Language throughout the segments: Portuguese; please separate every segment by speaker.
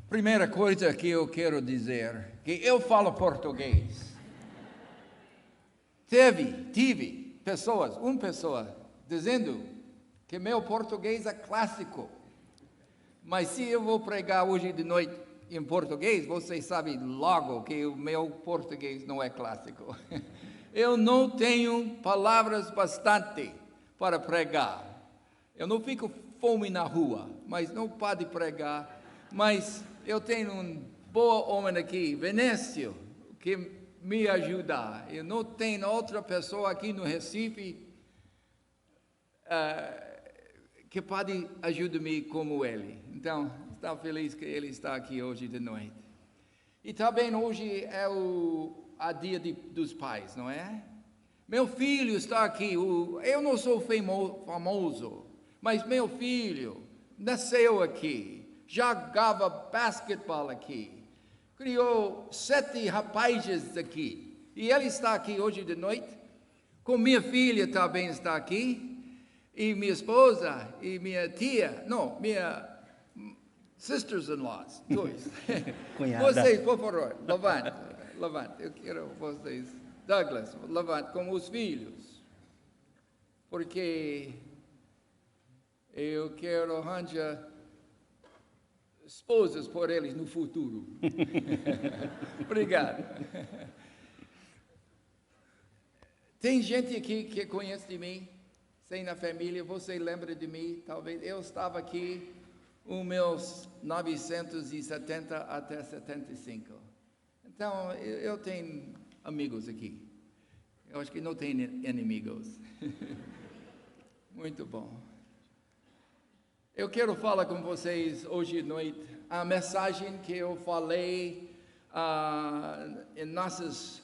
Speaker 1: Primeira coisa que eu quero dizer, que eu falo português. Tive pessoas, uma pessoa, dizendo que meu português é clássico. Mas se eu vou pregar hoje de noite em português, vocês sabem logo que o meu português não é clássico. Eu não tenho palavras bastante para pregar. Eu não fico fome na rua, mas não pode pregar. Mas eu tenho um bom homem aqui, Venâncio, que me ajuda. Eu não tenho outra pessoa aqui no Recife que pode ajudar-me como ele. Então, estou feliz que ele está aqui hoje de noite. E também hoje é a dia dos pais, não é? Meu filho está aqui. Eu não sou famoso, mas meu filho nasceu aqui. Jogava basquetebol aqui. Criou 7 rapazes aqui. E ele está aqui hoje de noite. Com minha filha também está aqui. E minha esposa e minha tia. Não, minha sisters-in-laws. 2. Vocês, por favor, levante. Eu quero vocês. Douglas, levante com os filhos. Porque eu quero arranjar esposas por eles no futuro. Obrigado. Tem gente aqui que conhece de mim, sem na família, você lembra de mim, talvez. Eu estava aqui nos meus 970 até 75. Então, eu tenho amigos aqui. Eu acho que não tenho inimigos. Muito bom. Eu quero falar com vocês hoje à noite a mensagem que eu falei em nossos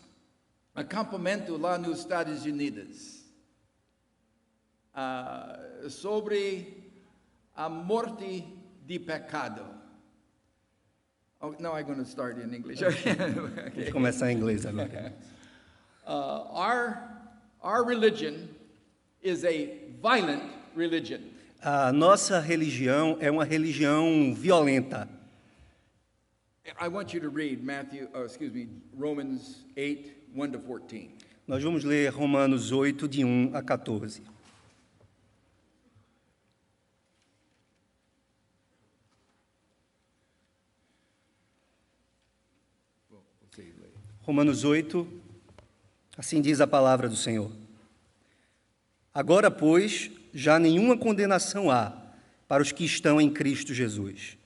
Speaker 1: acampamento lá nos Estados Unidos, sobre a morte de pecado. Oh, no, I'm going to start in English. Okay.
Speaker 2: Vamos começar em inglês agora.
Speaker 1: Our religion is a violent religion.
Speaker 2: A nossa religião é uma religião violenta.
Speaker 1: I want you to read Romans 8, 1 to 14.
Speaker 2: Nós vamos ler Romanos 8, de 1 a 14. Romanos 8, assim diz a palavra do Senhor. Agora, pois, já nenhuma condenação há para os que estão em Cristo Jesus.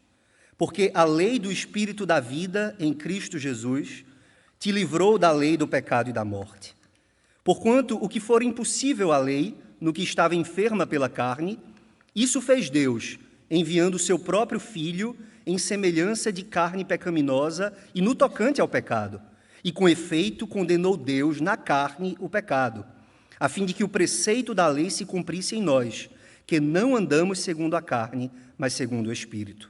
Speaker 2: Porque a lei do Espírito da vida em Cristo Jesus te livrou da lei do pecado e da morte. Porquanto o que for impossível à lei, no que estava enferma pela carne, isso fez Deus, enviando o seu próprio Filho em semelhança de carne pecaminosa e no tocante ao pecado. E com efeito condenou Deus na carne o pecado, a fim de que o preceito da lei se cumprisse em nós, que não andamos segundo a carne, mas segundo o Espírito.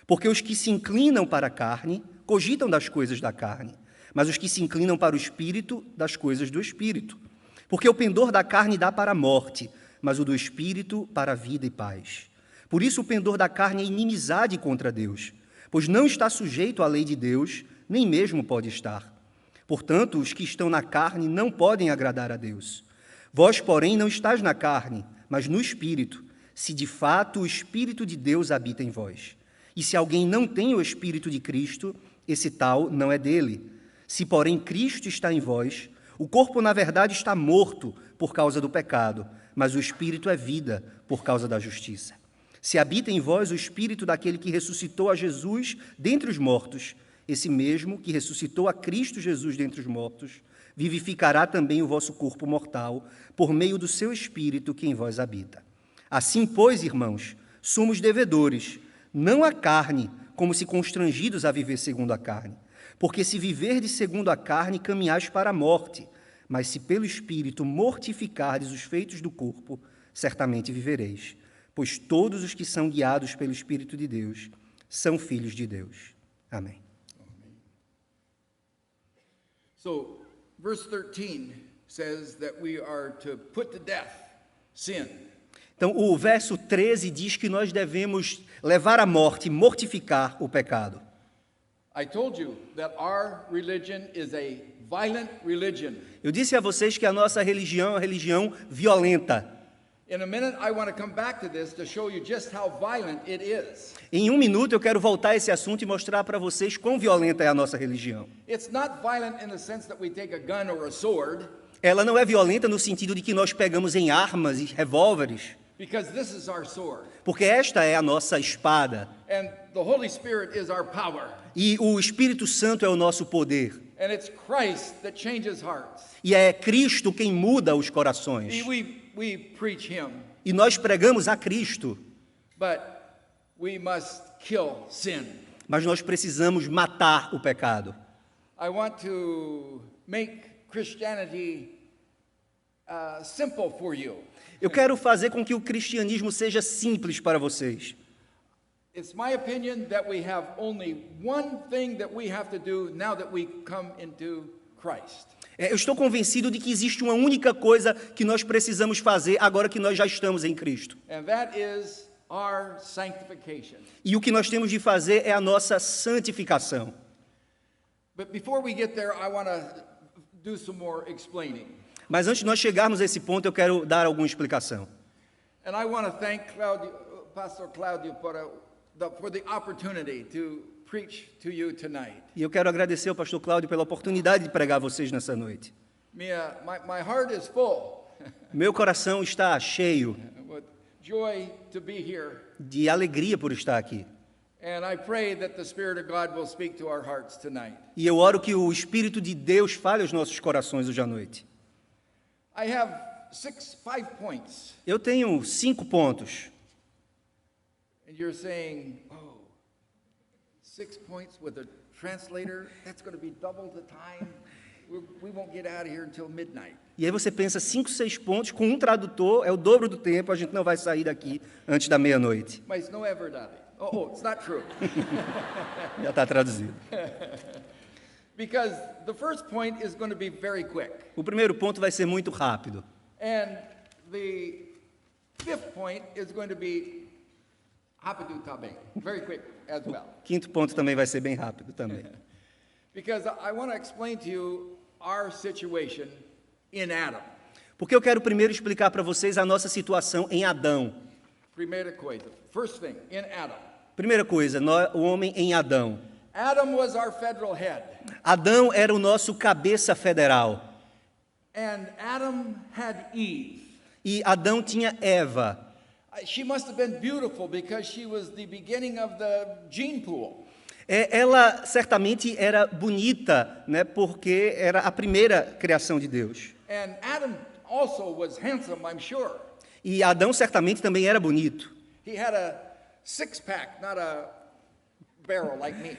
Speaker 2: Porque os que se inclinam para a carne, cogitam das coisas da carne, mas os que se inclinam para o Espírito, das coisas do Espírito. Porque o pendor da carne dá para a morte, mas o do Espírito para a vida e paz. Por isso o pendor da carne é inimizade contra Deus, pois não está sujeito à lei de Deus, nem mesmo pode estar. Portanto, os que estão na carne não podem agradar a Deus. Vós, porém, não estáis na carne, mas no Espírito, se de fato o Espírito de Deus habita em vós. E se alguém não tem o Espírito de Cristo, esse tal não é dele. Se, porém, Cristo está em vós, o corpo, na verdade, está morto por causa do pecado, mas o Espírito é vida por causa da justiça. Se habita em vós o Espírito daquele que ressuscitou a Jesus dentre os mortos, esse mesmo que ressuscitou a Cristo Jesus dentre os mortos, vivificará também o vosso corpo mortal, por meio do seu Espírito que em vós habita. Assim, pois, irmãos, somos devedores, não à carne, como se constrangidos a viver segundo a carne. Porque se viverdes segundo a carne, caminhais para a morte, mas se pelo Espírito mortificardes os feitos do corpo, certamente vivereis. Pois todos os que são guiados pelo Espírito de Deus são filhos de Deus. Amém.
Speaker 1: So, verse 13 says that we are to put to death sin.
Speaker 2: Então, o verso 13 diz que nós devemos levar à morte, mortificar o pecado.
Speaker 1: I told you that our religion is a violent religion.
Speaker 2: Eu disse a vocês que a nossa religião é uma religião violenta.
Speaker 1: In a minute, I want to come back to this to show you just how violent it is.
Speaker 2: Em um minuto eu quero voltar a esse assunto e mostrar para vocês quão violenta é a nossa religião.
Speaker 1: It's not violent in the sense that we take a gun or a sword,
Speaker 2: Ela não é violenta no sentido de que nós pegamos em armas e revólveres,
Speaker 1: because this is our sword.
Speaker 2: porque esta é a nossa espada.
Speaker 1: And the Holy Spirit is our power.
Speaker 2: E o Espírito Santo é o nosso poder.
Speaker 1: And it's Christ that changes hearts.
Speaker 2: E é Cristo quem muda os corações.
Speaker 1: We preach Him,
Speaker 2: E nós pregamos a Cristo,
Speaker 1: but we must kill sin.
Speaker 2: mas nós precisamos matar o pecado.
Speaker 1: I want to make Christianity simple for you.
Speaker 2: Eu quero fazer com que o cristianismo seja simples para vocês.
Speaker 1: It's my opinion that we have only one thing that we have to do now that we come into Christ.
Speaker 2: Eu estou convencido de que existe uma única coisa que nós precisamos fazer agora que nós já estamos em Cristo.
Speaker 1: And that is our sanctification.
Speaker 2: E o que nós temos de fazer é a nossa santificação.
Speaker 1: But before we get there, I want to do some more explaining.
Speaker 2: Mas antes de nós chegarmos a esse ponto, eu quero dar alguma explicação.
Speaker 1: And I want to thank Pastor Claudio for the opportunity to preach to you tonight.
Speaker 2: E eu quero agradecer ao pastor Cláudio pela oportunidade de pregar a vocês nessa noite.
Speaker 1: My heart is full
Speaker 2: Meu coração está cheio
Speaker 1: with joy to be here.
Speaker 2: de alegria por estar aqui.
Speaker 1: And I pray that the Spirit of God will speak to our hearts tonight.
Speaker 2: E eu oro que o Espírito de Deus fale aos nossos corações hoje à noite.
Speaker 1: I have 5 points.
Speaker 2: Eu tenho 5 pontos.
Speaker 1: And you're saying, 6 points with a translator? That's going to be double the time. We won't get out of here until midnight.
Speaker 2: E aí você pensa, 5, 6 pontos, com um tradutor, é o dobro do tempo, a gente não vai sair daqui antes da meia-noite.
Speaker 1: Mas não é verdade. It's not true.
Speaker 2: Já está traduzido.
Speaker 1: Because the first point is going to be very quick.
Speaker 2: O primeiro ponto vai ser muito rápido.
Speaker 1: And the 5th point is going to be rápido também. Very quick as well.
Speaker 2: O quinto ponto também vai ser bem rápido também.
Speaker 1: Because I want to explain to you our situation in Adam.
Speaker 2: Porque eu quero primeiro explicar para vocês a nossa situação em Adão.
Speaker 1: Primeira coisa. First thing, in Adam.
Speaker 2: Primeira coisa, o homem em Adão.
Speaker 1: Adam was our federal head.
Speaker 2: Adão era o nosso cabeça federal.
Speaker 1: And Adam had Eve.
Speaker 2: E Adão tinha Eva.
Speaker 1: She must have been beautiful because she was the beginning of the gene pool.
Speaker 2: Ela certamente era bonita, né, porque era a primeira criação de Deus.
Speaker 1: And Adam also was handsome, I'm sure.
Speaker 2: E Adão certamente também era bonito.
Speaker 1: He had a six-pack, not a barrel like me.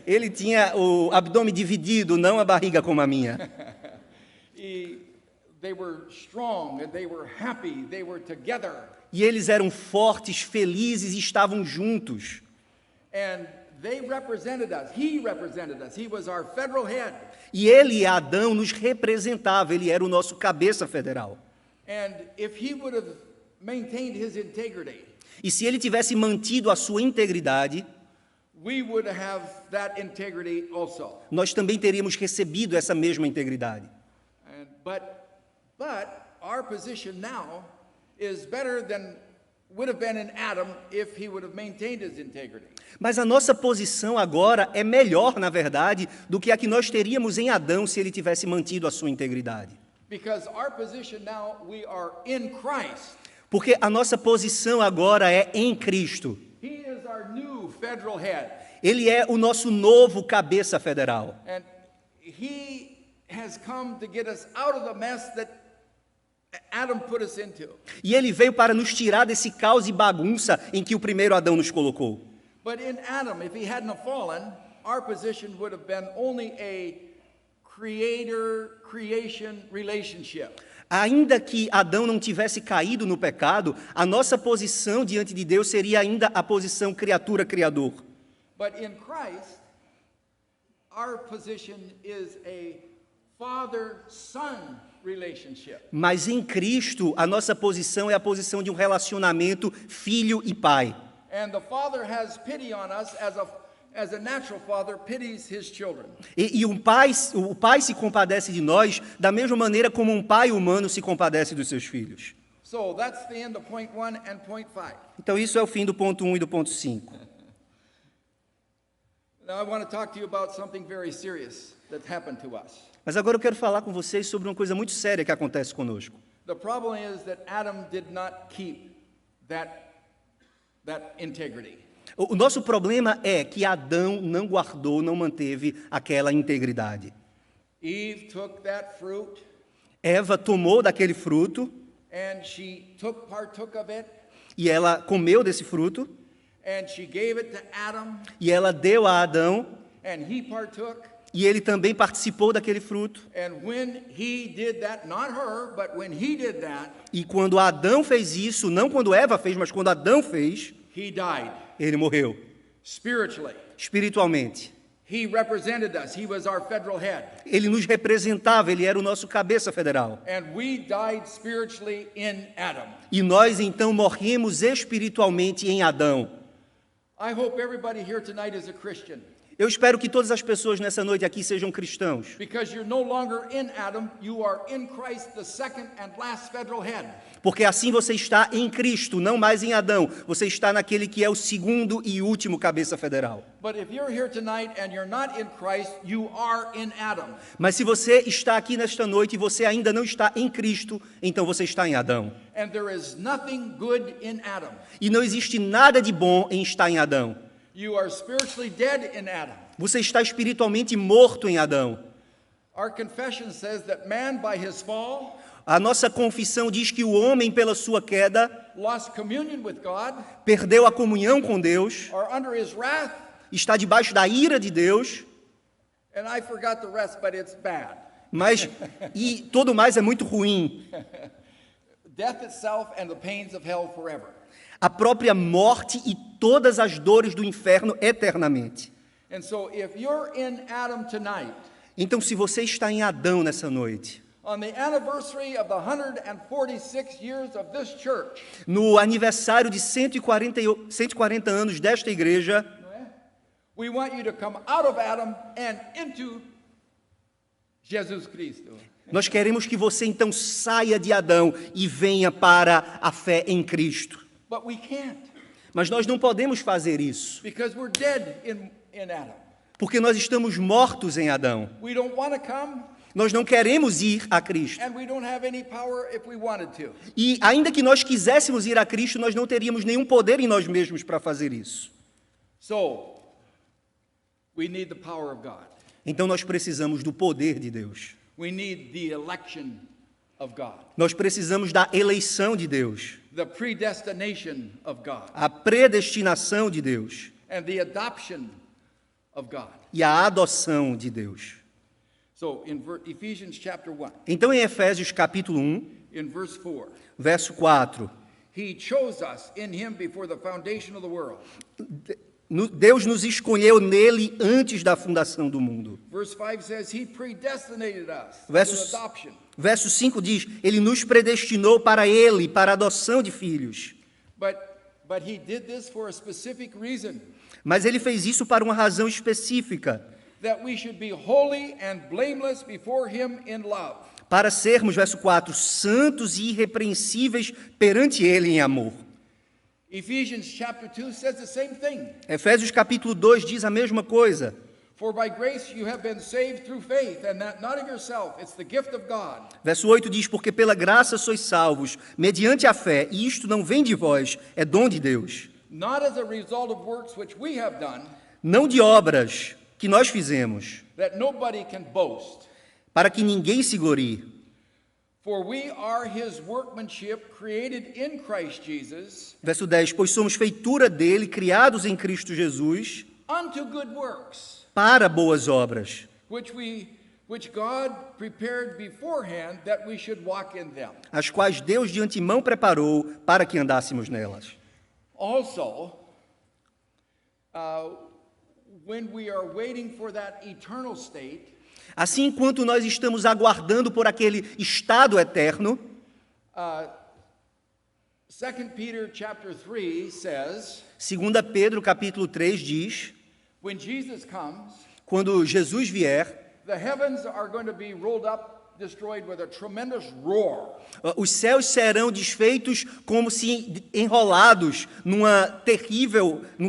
Speaker 2: Ele tinha o abdômen dividido, não a barriga como a minha.
Speaker 1: They were strong and they were happy, they were together.
Speaker 2: E eles eram fortes, felizes e estavam juntos.
Speaker 1: And they represented us. He represented us. He was our federal head.
Speaker 2: E ele, Adão, nos representava, ele era o nosso cabeça federal.
Speaker 1: And if he would have maintained his integrity,
Speaker 2: e se ele tivesse mantido a sua integridade,
Speaker 1: we would have that integrity also.
Speaker 2: Nós também teríamos recebido essa mesma integridade.
Speaker 1: But our position now is better than would have been in Adam if he would have maintained his integrity.
Speaker 2: Mas a nossa posição agora é melhor, na verdade, do que a que nós teríamos em Adão se ele tivesse mantido a sua integridade.
Speaker 1: Because our position now, we are in Christ.
Speaker 2: Porque a nossa posição agora é em Cristo.
Speaker 1: He is our new federal head.
Speaker 2: Ele é o nosso novo cabeça federal.
Speaker 1: And he has come to get us out of the mess that Adam put us into.
Speaker 2: E ele veio para nos tirar desse caos e bagunça em que o primeiro Adão nos colocou.
Speaker 1: But in Adam, if he hadn't fallen, our position would have been only a creator-creation relationship.
Speaker 2: Ainda que Adão não tivesse caído no pecado, a nossa posição diante de Deus seria ainda a posição criatura-criador.
Speaker 1: But in Christ, our position is a father-son relationship.
Speaker 2: Mas em Cristo, a nossa posição é a posição de um relacionamento filho e pai.
Speaker 1: And the Father has pity on us as as a natural father pities his children.
Speaker 2: E o pai se compadece de nós da mesma maneira como um pai humano se compadece dos seus filhos.
Speaker 1: So that's the end of point 1 and point 5.
Speaker 2: Então isso é o fim do ponto 1 e do ponto 5.
Speaker 1: Now I want to talk to you about something very serious that happened to us.
Speaker 2: Mas agora eu quero falar com vocês sobre uma coisa muito séria que acontece conosco.
Speaker 1: The problem is that Adam did not keep that integrity.
Speaker 2: O nosso problema é que Adão não guardou, não manteve aquela integridade.
Speaker 1: Eve took that fruit
Speaker 2: Eva tomou daquele fruto
Speaker 1: and she partook of it
Speaker 2: e ela comeu desse fruto
Speaker 1: and she gave it to Adam
Speaker 2: e ela deu a Adão
Speaker 1: and he partook.
Speaker 2: e ele também participou daquele fruto.
Speaker 1: And when he did that, not her, but when he did that,
Speaker 2: E quando Adão fez isso, não quando Eva fez, mas quando Adão fez,
Speaker 1: he died
Speaker 2: ele morreu
Speaker 1: spiritually.
Speaker 2: espiritualmente.
Speaker 1: He represented us. He was our federal head.
Speaker 2: Ele nos representava, ele era o nosso cabeça federal.
Speaker 1: And we died spiritually in Adam.
Speaker 2: E nós então morremos espiritualmente em Adão.
Speaker 1: I hope everybody here tonight is a Christian.
Speaker 2: Eu espero que todas as pessoas nessa noite aqui sejam cristãos.
Speaker 1: Because you're no longer in Adam, you are in Christ, the second and last federal head.
Speaker 2: Porque assim você está em Cristo, não mais em Adão. Você está naquele que é o segundo e último cabeça federal.
Speaker 1: But if you're here tonight and you're not in Christ, you are in Adam.
Speaker 2: Mas se você está aqui nesta noite e você ainda não está em Cristo, então você está em Adão.
Speaker 1: And there is nothing good in Adam.
Speaker 2: E não existe nada de bom em estar em Adão.
Speaker 1: You are spiritually dead in Adam.
Speaker 2: Você está espiritualmente morto em Adão.
Speaker 1: Our confession says that man by his fall
Speaker 2: A nossa confissão diz que o homem, pela sua queda,
Speaker 1: lost communion with God,
Speaker 2: perdeu a comunhão com Deus,
Speaker 1: or under his wrath,
Speaker 2: está debaixo da ira de Deus,
Speaker 1: and I forgot the rest, but it's bad.
Speaker 2: mas e todo mais é muito ruim.
Speaker 1: Death itself and the pains of hell forever.
Speaker 2: A própria morte e todas as dores do inferno eternamente.
Speaker 1: And so if you're in Adam tonight,
Speaker 2: Então, se você está em Adão nessa noite,
Speaker 1: on the anniversary of the 146 years of this church,
Speaker 2: no aniversário de 140 anos desta igreja,
Speaker 1: we want you to come out of Adam and into Jesus Cristo.
Speaker 2: nós queremos que você então saia de Adão e venha para a fé em Cristo.
Speaker 1: But we can't,
Speaker 2: Mas nós não podemos fazer isso,
Speaker 1: because we're dead in Adam.
Speaker 2: porque nós estamos mortos em Adão.
Speaker 1: We don't want to come,
Speaker 2: Nós não queremos ir a Cristo.
Speaker 1: and we don't have any power if we wanted to.
Speaker 2: E ainda que nós quiséssemos ir a Cristo, nós não teríamos nenhum poder em nós mesmos para fazer isso.
Speaker 1: So, we need the power of God.
Speaker 2: Então nós precisamos do poder de Deus.
Speaker 1: We need the election of God,
Speaker 2: Nós precisamos da eleição de Deus,
Speaker 1: the predestination of God,
Speaker 2: a predestinação de Deus
Speaker 1: and the adoption of God.
Speaker 2: e a adoção de Deus.
Speaker 1: So, in Ephesians chapter 1,
Speaker 2: Então em Efésios capítulo 1,
Speaker 1: in verse 4,
Speaker 2: verso 4,
Speaker 1: He chose us in Him before the foundation of the world.
Speaker 2: Deus nos escolheu nele antes da fundação do mundo.
Speaker 1: Verse 5 says He predestinated us
Speaker 2: Verso,
Speaker 1: to adoption.
Speaker 2: verso 5 diz, ele nos predestinou para ele, para a adoção de filhos.
Speaker 1: But He did this for a specific reason,
Speaker 2: Mas ele fez isso para uma razão específica,
Speaker 1: that we should be holy and blameless before Him in love.
Speaker 2: para sermos, verso 4, santos e irrepreensíveis perante ele em amor.
Speaker 1: Ephesians chapter 2 says the same thing.
Speaker 2: Efésios capítulo 2 diz a mesma coisa.
Speaker 1: For by grace you have been saved through faith, and that not of yourself, it's the gift of God.
Speaker 2: Verso 8 diz, porque pela graça sois salvos, mediante a fé, e isto não vem de vós, é dom de Deus.
Speaker 1: Not as a result of works which we have done,
Speaker 2: Não de obras que nós fizemos,
Speaker 1: that nobody can boast.
Speaker 2: para que ninguém se glorie.
Speaker 1: For we are His workmanship, created in Christ Jesus,
Speaker 2: Verso 10, pois somos feitura dele, criados em Cristo Jesus,
Speaker 1: unto good works,
Speaker 2: para boas obras,
Speaker 1: which God prepared beforehand that we should walk in them.
Speaker 2: as quais Deus de antemão preparou para que andássemos nelas.
Speaker 1: Also, when we are waiting for that eternal state,
Speaker 2: Assim, enquanto nós estamos aguardando por aquele estado eterno,
Speaker 1: 2 Peter chapter 3 says,
Speaker 2: 2 Pedro capítulo 3 diz,
Speaker 1: When Jesus comes,
Speaker 2: Quando Jesus vier,
Speaker 1: the heavens are going to be rolled up, destroyed with a tremendous roar.
Speaker 2: os céus serão desfeitos como se enrolados num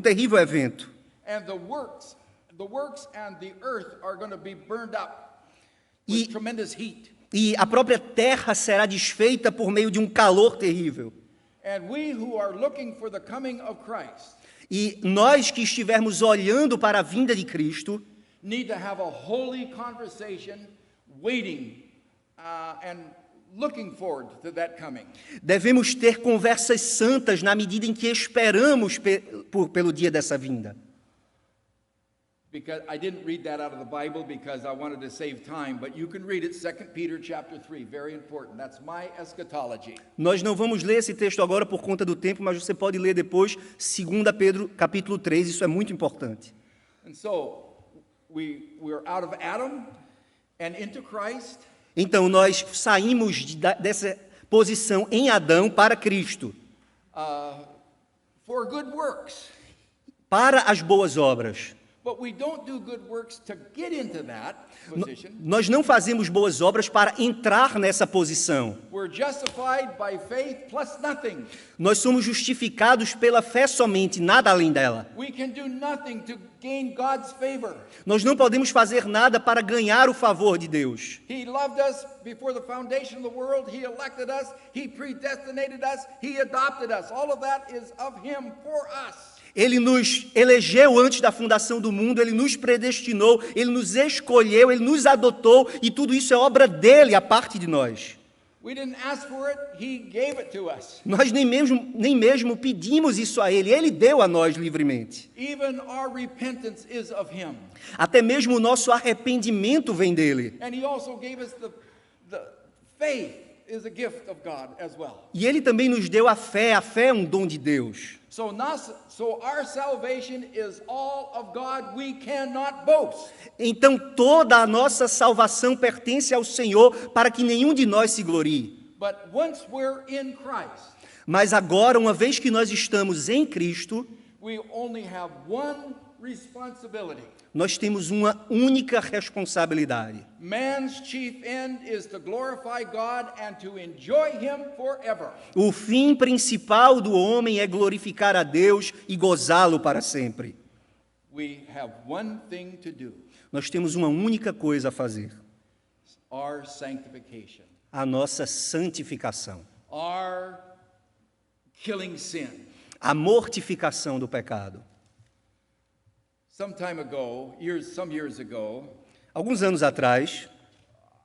Speaker 2: terrível evento.
Speaker 1: And the works and the earth are going to be burned up with tremendous heat.
Speaker 2: E a própria terra será desfeita por meio de um calor terrível.
Speaker 1: And we who are looking for the coming of Christ
Speaker 2: E nós que estivermos olhando para a vinda de Cristo,
Speaker 1: need to have a holy conversation, waiting and looking forward to that coming.
Speaker 2: devemos ter conversas santas na medida em que esperamos pelo dia dessa vinda.
Speaker 1: Because I didn't read that out of the Bible because I wanted to save time, but you can read it, 2 Peter chapter 3, very important. That's my eschatology.
Speaker 2: Nós não vamos ler esse texto agora por conta do tempo, mas você pode ler depois 2 Pedro, capítulo 3, isso é muito importante.
Speaker 1: And so, we're out of Adam and into Christ.
Speaker 2: Então, nós saímos dessa posição em Adão para Cristo,
Speaker 1: For good works.
Speaker 2: para as boas obras.
Speaker 1: But we don't do good works to get into that position.
Speaker 2: Nós não fazemos boas obras para entrar nessa posição.
Speaker 1: We're justified by faith plus nothing.
Speaker 2: Nós somos justificados pela fé somente, nada além dela.
Speaker 1: We can do nothing to gain God's favor.
Speaker 2: Nós não podemos fazer nada para ganhar o favor de Deus.
Speaker 1: He loved us before the foundation of the world. He elected us. He predestinated us. He adopted us. All of that is of Him for us.
Speaker 2: Ele nos elegeu antes da fundação do mundo, Ele nos predestinou, Ele nos escolheu, Ele nos adotou, e tudo isso é obra dEle, a parte de nós.
Speaker 1: We didn't ask for it. He gave it to us.
Speaker 2: Nós nem mesmo pedimos isso a Ele, Ele deu a nós livremente.
Speaker 1: Even our repentance is of Him.
Speaker 2: Até mesmo o nosso arrependimento vem dEle.
Speaker 1: And He also gave us the faith is a gift of God as well.
Speaker 2: E Ele também nos deu a fé é um dom de Deus.
Speaker 1: So our salvation is all of God. We cannot boast.
Speaker 2: Então toda a nossa salvação pertence ao Senhor, para que nenhum de nós se glorie.
Speaker 1: But once we're in Christ,
Speaker 2: Mas agora, uma vez que nós estamos em Cristo,
Speaker 1: we only have one responsibility.
Speaker 2: nós temos uma única responsabilidade.
Speaker 1: Man's chief end is to glorify God and to enjoy Him forever.
Speaker 2: O fim principal do homem é glorificar a Deus e gozá-lo para sempre.
Speaker 1: We have one thing to do,
Speaker 2: Nós temos uma única coisa a fazer:
Speaker 1: our sanctification,
Speaker 2: a nossa santificação,
Speaker 1: our killing sin.
Speaker 2: a mortificação do pecado.
Speaker 1: Some years ago,
Speaker 2: Alguns anos atrás,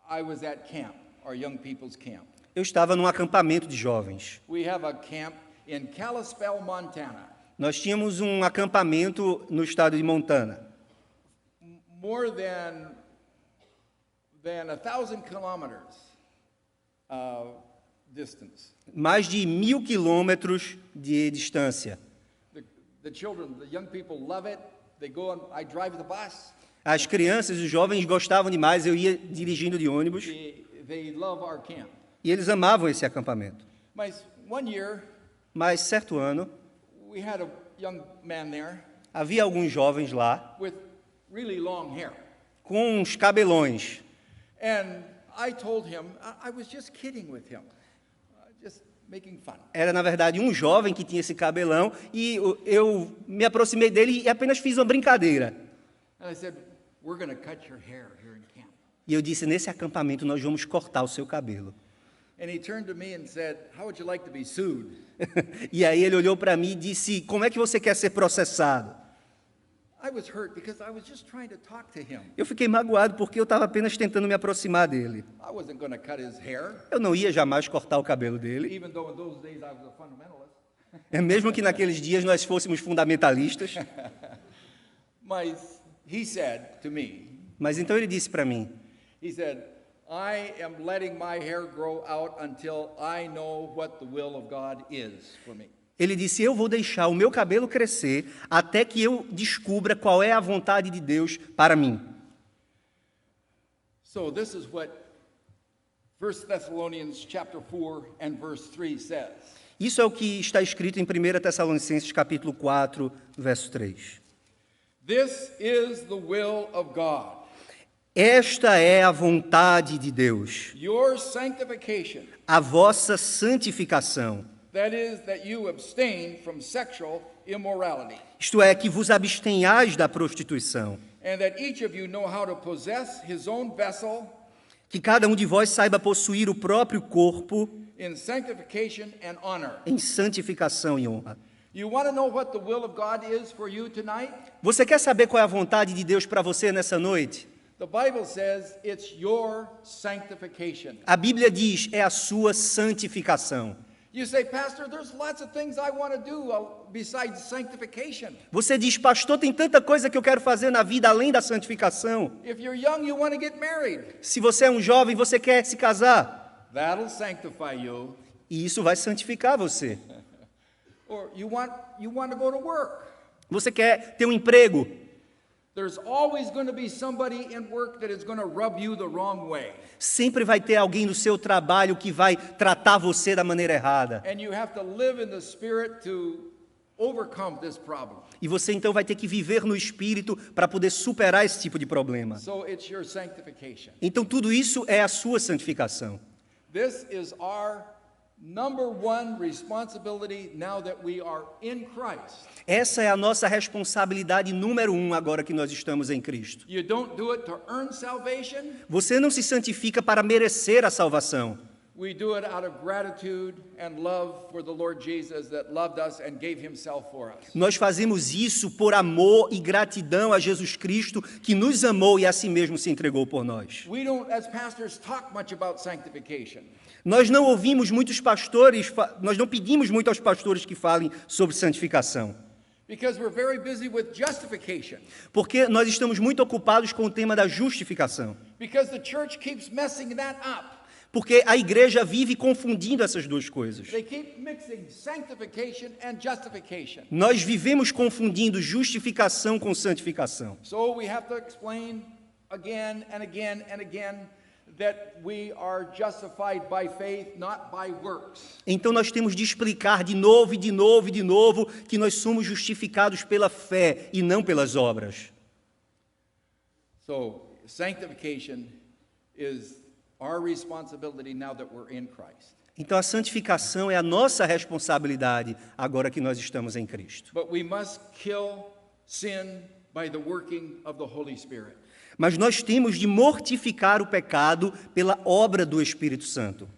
Speaker 1: I was at camp, our young people's camp.
Speaker 2: eu estava num acampamento de jovens.
Speaker 1: We have a camp in Kalispell, Montana.
Speaker 2: Nós tínhamos um acampamento no estado de Montana,
Speaker 1: More than 1,000 kilometers distance.
Speaker 2: mais de 1.000 quilômetros de distância.
Speaker 1: The children, the young people love it. They go and I drive the bus.
Speaker 2: As crianças e os jovens gostavam demais, eu ia dirigindo de ônibus
Speaker 1: They love our camp.
Speaker 2: e eles amavam esse acampamento.
Speaker 1: Mas one year,
Speaker 2: Mas certo ano,
Speaker 1: we had a young man there
Speaker 2: havia alguns jovens lá
Speaker 1: with really long hair.
Speaker 2: com uns cabelões.
Speaker 1: And I told him, I was just kidding with him, just making fun.
Speaker 2: Era, na verdade, um jovem que tinha esse cabelão e eu me aproximei dele e apenas fiz uma brincadeira.
Speaker 1: And I said, we're going to cut your hair here in camp.
Speaker 2: E eu disse, nesse acampamento nós vamos cortar o seu cabelo.
Speaker 1: And he turned to me and said, how would you like to be sued?
Speaker 2: E aí ele olhou para mim e disse, como é que você quer ser processado?
Speaker 1: I was hurt because I was just trying to talk to him.
Speaker 2: Eu fiquei magoado porque eu estava apenas tentando me aproximar dele.
Speaker 1: I wasn't going to cut his hair,
Speaker 2: Eu não ia jamais cortar o cabelo dele.
Speaker 1: even though in those days I was a fundamentalist.
Speaker 2: Mesmo que naqueles dias nós fôssemos fundamentalistas.
Speaker 1: Mas he said to me,
Speaker 2: Mas então ele disse para mim,
Speaker 1: he said, I am letting my hair grow out until I know what the will of God is for me.
Speaker 2: ele disse, eu vou deixar o meu cabelo crescer até que eu descubra qual é a vontade de Deus para mim.
Speaker 1: So this is what 1 Thessalonians chapter 4 and verse 3 says.
Speaker 2: Isso é o que está escrito em 1 Tessalonicenses capítulo 4, verso 3.
Speaker 1: This is the will of God.
Speaker 2: Esta é a vontade de Deus,
Speaker 1: Your sanctification,
Speaker 2: a vossa santificação.
Speaker 1: that is, that you abstain from sexual immorality,
Speaker 2: Isto é, que vos abstenhais da prostituição,
Speaker 1: and that each of you know how to possess his own vessel
Speaker 2: que cada um de vós saiba possuir o próprio corpo
Speaker 1: in sanctification and honor.
Speaker 2: em santificação e honra.
Speaker 1: You want to know what the will of God is for you tonight?
Speaker 2: Você quer saber qual é a vontade de Deus para você nessa noite?
Speaker 1: The Bible says it's your sanctification.
Speaker 2: A Bíblia diz, é a sua santificação.
Speaker 1: You say, Pastor, there's lots of things I want to do besides sanctification.
Speaker 2: Você diz, pastor, tem tanta coisa que eu quero fazer na vida além da santificação.
Speaker 1: If you're young, you want to get married.
Speaker 2: Se você é um jovem, você quer se casar.
Speaker 1: That'll sanctify you.
Speaker 2: E isso vai santificar você.
Speaker 1: Or you want to go to work.
Speaker 2: Você quer ter um emprego.
Speaker 1: There's always going to be somebody in work that is going to rub you the wrong way.
Speaker 2: Sempre vai ter alguém no seu trabalho que vai tratar você da maneira errada.
Speaker 1: And you have to live in the Spirit to overcome this problem.
Speaker 2: E você então vai ter que viver no Espírito para poder superar esse tipo de problema.
Speaker 1: So it's your sanctification.
Speaker 2: Então tudo isso é a sua santificação.
Speaker 1: This is our number one responsibility now that we are in Christ.
Speaker 2: Essa é a nossa responsabilidade número 1 agora que nós estamos em Cristo.
Speaker 1: You don't do it to earn salvation.
Speaker 2: Você não se santifica para merecer a salvação.
Speaker 1: We do it out of gratitude and love for the Lord Jesus that loved us and gave himself for us.
Speaker 2: Nós fazemos isso por amor e gratidão a Jesus Cristo, que nos amou e a si mesmo se entregou por nós.
Speaker 1: We don't, as pastors, talk much about sanctification.
Speaker 2: Nós não ouvimos muitos pastores, nós não pedimos muito aos pastores que falem sobre santificação.
Speaker 1: Because we're very busy with justification.
Speaker 2: Porque nós estamos muito ocupados com o tema da justificação.
Speaker 1: Because the church keeps messing that up.
Speaker 2: Porque a igreja vive confundindo essas duas coisas.
Speaker 1: They keep mixing sanctification and justification.
Speaker 2: Nós vivemos confundindo justificação com santificação.
Speaker 1: So we have to explain again and again and again that we are justified by faith, not by works.
Speaker 2: Então nós temos de explicar de novo e de novo e de novo que nós somos justificados pela fé e não pelas obras.
Speaker 1: So sanctification is our responsibility now that we're in Christ.
Speaker 2: Então a santificação é a nossa responsabilidade agora que nós estamos em Cristo.
Speaker 1: But we must kill sin by the working of the Holy Spirit.
Speaker 2: Mas nós temos de mortificar o pecado pela obra do Espírito Santo.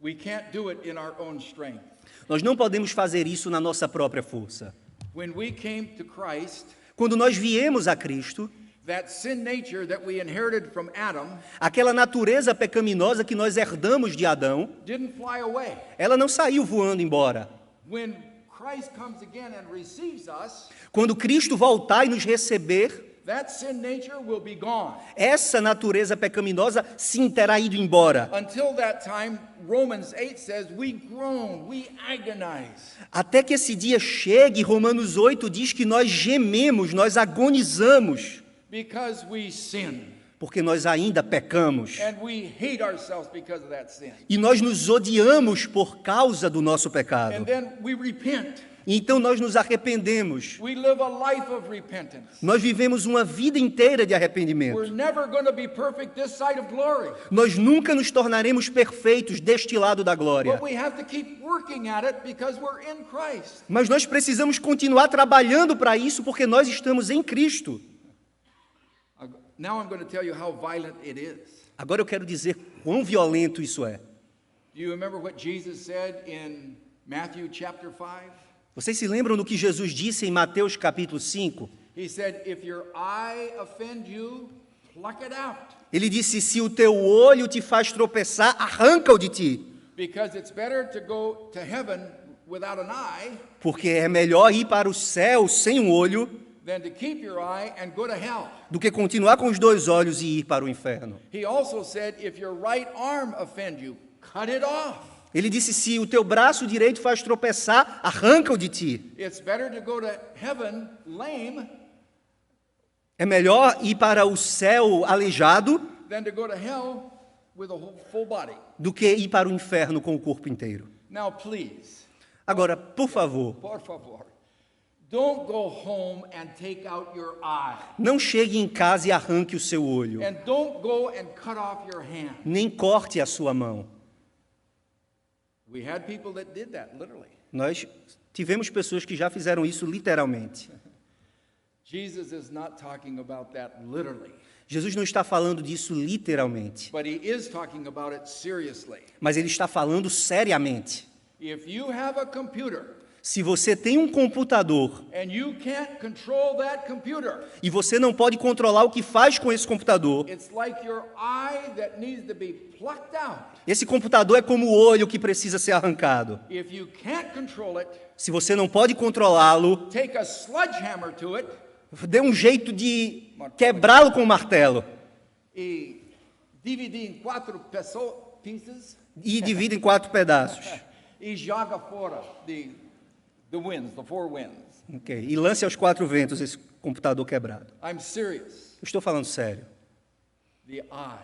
Speaker 1: We can't do it in our own strength.
Speaker 2: Nós não podemos fazer isso na nossa própria força.
Speaker 1: When we came to Christ,
Speaker 2: Quando nós viemos a Cristo,
Speaker 1: that sin nature that we inherited from Adam
Speaker 2: aquela natureza pecaminosa que nós herdamos de Adão,
Speaker 1: didn't fly away.
Speaker 2: ela não saiu voando embora.
Speaker 1: When Christ comes again and receives us,
Speaker 2: Quando Cristo voltar e nos receber,
Speaker 1: that sin nature will be gone.
Speaker 2: essa natureza pecaminosa sim terá ido embora.
Speaker 1: Until that time, Romans 8 says, we groan, we agonize.
Speaker 2: Até que esse dia chegue, Romanos 8 diz que nós gememos, nós agonizamos,
Speaker 1: Because we sin.
Speaker 2: porque nós ainda pecamos.
Speaker 1: And we hate ourselves because of that sin.
Speaker 2: E nós nos odiamos por causa do nosso
Speaker 1: And
Speaker 2: pecado.
Speaker 1: then we repent.
Speaker 2: Então nós nos arrependemos.
Speaker 1: We live a life of repentance.
Speaker 2: Nós vivemos uma vida inteira de
Speaker 1: We're
Speaker 2: arrependimento.
Speaker 1: never going to be perfect this side of glory.
Speaker 2: Nós nunca nos tornaremos perfeitos deste lado da glória.
Speaker 1: But we have to keep working at it because we're in Christ.
Speaker 2: Mas nós precisamos continuar trabalhando para isso porque nós estamos em Cristo.
Speaker 1: Now I'm going to tell you how violent it is.
Speaker 2: Agora eu quero dizer quão violento isso é.
Speaker 1: Do you remember what Jesus said in Matthew chapter 5?
Speaker 2: Vocês se lembram do que Jesus disse em Mateus capítulo 5?
Speaker 1: He said, if your eye offend you, pluck it out.
Speaker 2: Ele disse, se o teu olho te faz tropeçar, arranca-o de ti.
Speaker 1: Because it's better to go to heaven without an eye
Speaker 2: Porque é melhor ir para o céu sem um olho
Speaker 1: than to keep your eye and go to hell.
Speaker 2: do que continuar com os dois olhos e ir para o inferno.
Speaker 1: He also said, if your right arm offend you, cut it off.
Speaker 2: Ele disse, se o teu braço direito faz tropeçar, arranca-o de ti.
Speaker 1: It's better to go to heaven lame
Speaker 2: É melhor ir para o céu aleijado
Speaker 1: than to go to hell with a full body.
Speaker 2: do que ir para o inferno com o corpo inteiro.
Speaker 1: Now, please,
Speaker 2: Agora, por favor,
Speaker 1: por favor, Don't go home and take out your eye.
Speaker 2: Não chegue em casa e arranque o seu olho.
Speaker 1: And don't go and cut off your hand.
Speaker 2: Nem corte a sua mão.
Speaker 1: We had people that did that literally.
Speaker 2: Nós tivemos pessoas que já fizeram isso literalmente.
Speaker 1: Jesus is not talking about that literally.
Speaker 2: Jesus não está falando disso literalmente,
Speaker 1: But he is talking about it seriously.
Speaker 2: mas ele está falando seriamente.
Speaker 1: If you have a computer
Speaker 2: Se você tem um computador
Speaker 1: and you can't control that computer,
Speaker 2: e você não pode controlar o que faz com esse computador,
Speaker 1: it's like your eye that needs to be plucked out.
Speaker 2: esse computador é como o olho que precisa ser arrancado.
Speaker 1: If you can't control it,
Speaker 2: Se você não pode controlá-lo,
Speaker 1: take a sledgehammer to it
Speaker 2: dê um jeito de quebrá-lo com o martelo
Speaker 1: e dividir em 4 pieces
Speaker 2: e divida em 4 pedaços.
Speaker 1: e joga fora the 4 winds.
Speaker 2: Ok, e lance aos 4 ventos esse computador quebrado.
Speaker 1: I'm serious.
Speaker 2: Eu estou falando sério.
Speaker 1: The eye,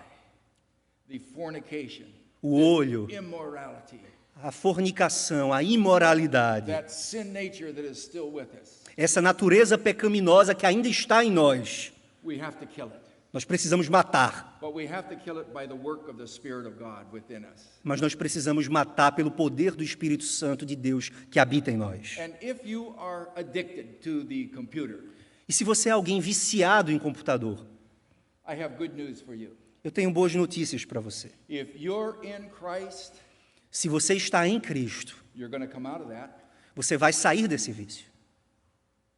Speaker 1: the fornication,
Speaker 2: O olho,
Speaker 1: immorality,
Speaker 2: a fornicação, a imoralidade,
Speaker 1: that sin nature that is still with us,
Speaker 2: essa natureza pecaminosa que ainda está em nós,
Speaker 1: we have to kill it.
Speaker 2: nós precisamos matar.
Speaker 1: But we have to kill it by the work of the Spirit of God within us.
Speaker 2: Mas nós precisamos matar pelo poder do Espírito Santo de Deus que habita em nós.
Speaker 1: And if you are addicted to the computer,
Speaker 2: E se você é alguém viciado em computador,
Speaker 1: I have good news for you.
Speaker 2: eu tenho boas notícias para você.
Speaker 1: If you're in Christ,
Speaker 2: Se você está em Cristo,
Speaker 1: you're going to come out of that.
Speaker 2: você vai sair desse vício.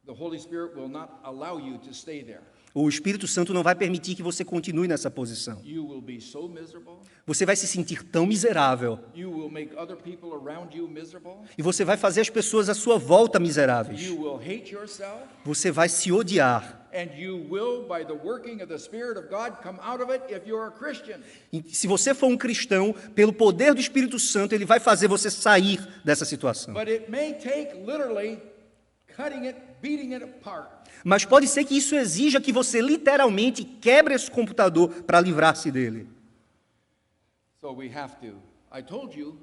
Speaker 1: The Holy Spirit will not allow you to stay there.
Speaker 2: O Espírito Santo não vai permitir que você continue nessa posição.
Speaker 1: You will be so miserable.
Speaker 2: Você vai se sentir tão miserável.
Speaker 1: You will make other people around you miserable.
Speaker 2: E você vai fazer as pessoas à sua volta miseráveis.
Speaker 1: You will hate yourself.
Speaker 2: Você vai se odiar.
Speaker 1: And you will, by the working of the Spirit of God, come out of it if you're a Christian.
Speaker 2: E se você for um cristão, pelo poder do Espírito Santo, ele vai fazer você sair dessa situação.
Speaker 1: But it may take literally cutting it, beating it apart.
Speaker 2: Mas pode ser que isso exija que você literalmente quebre esse computador para livrar-se dele.
Speaker 1: So we have to. I told you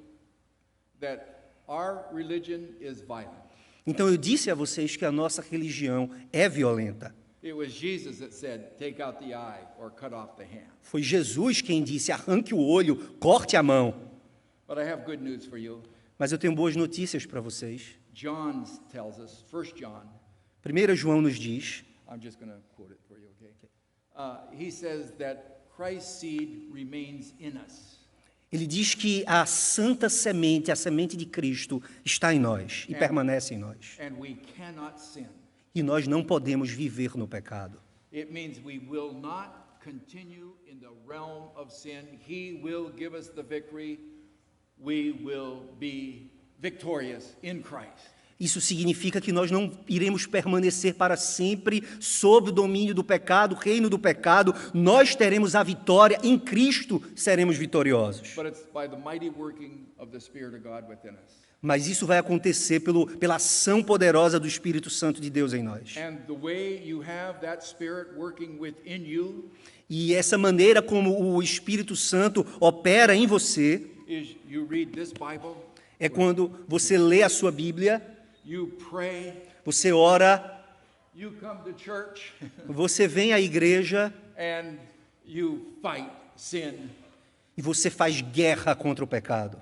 Speaker 1: that our religion is violent.
Speaker 2: Então eu disse a vocês que a nossa religião é violenta.
Speaker 1: It was Jesus that said, take out the eye or cut off the hand.
Speaker 2: Foi Jesus quem disse, arranque o olho, corte a mão.
Speaker 1: But I have good news for you.
Speaker 2: Mas eu tenho boas notícias para vocês.
Speaker 1: John tells us, 1 John,
Speaker 2: 1 João nos diz,
Speaker 1: I'm just going to quote it for you, okay? He says that Christ's seed remains in us.
Speaker 2: ele diz que a santa semente, a semente de Cristo, está em nós e permanece em nós.
Speaker 1: And we cannot sin.
Speaker 2: E nós não podemos viver no pecado.
Speaker 1: It means we will not continue in the realm of sin. He will give us the victory. We will be victorious in Christ.
Speaker 2: Isso significa que nós não iremos permanecer para sempre sob o domínio do pecado, reino do pecado. Nós teremos a vitória, em Cristo seremos vitoriosos.
Speaker 1: But it's by the mighty working of the Spirit of God within us.
Speaker 2: Mas isso vai acontecer pela ação poderosa do Espírito Santo de Deus em nós.
Speaker 1: And the way you have that Spirit working within you
Speaker 2: E essa maneira como o Espírito Santo opera em você
Speaker 1: is you read this Bible,
Speaker 2: é quando você lê a sua Bíblia,
Speaker 1: you pray,
Speaker 2: você ora,
Speaker 1: you come to church,
Speaker 2: você vem à igreja
Speaker 1: and you fight sin
Speaker 2: e você faz guerra contra o pecado.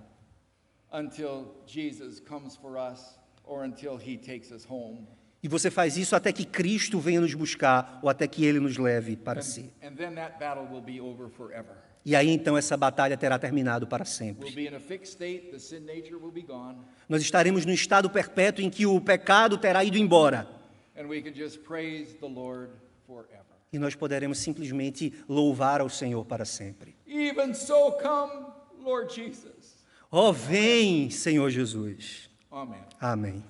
Speaker 1: until Jesus comes for us or until he takes us home.
Speaker 2: E você faz isso até que Cristo venha nos buscar ou até que Ele nos leve para si.
Speaker 1: And then that battle will be over forever.
Speaker 2: E aí então essa batalha terá terminado para
Speaker 1: We'll
Speaker 2: sempre.
Speaker 1: be in a fixed state, the sin nature will be gone,
Speaker 2: Nós estaremos num estado perpétuo em que o pecado terá ido embora.
Speaker 1: and we can just praise the Lord forever.
Speaker 2: E nós poderemos simplesmente louvar ao Senhor para sempre.
Speaker 1: Even so come, Lord Jesus.
Speaker 2: Ó, vem, Senhor Jesus.
Speaker 1: Amen.
Speaker 2: Amém.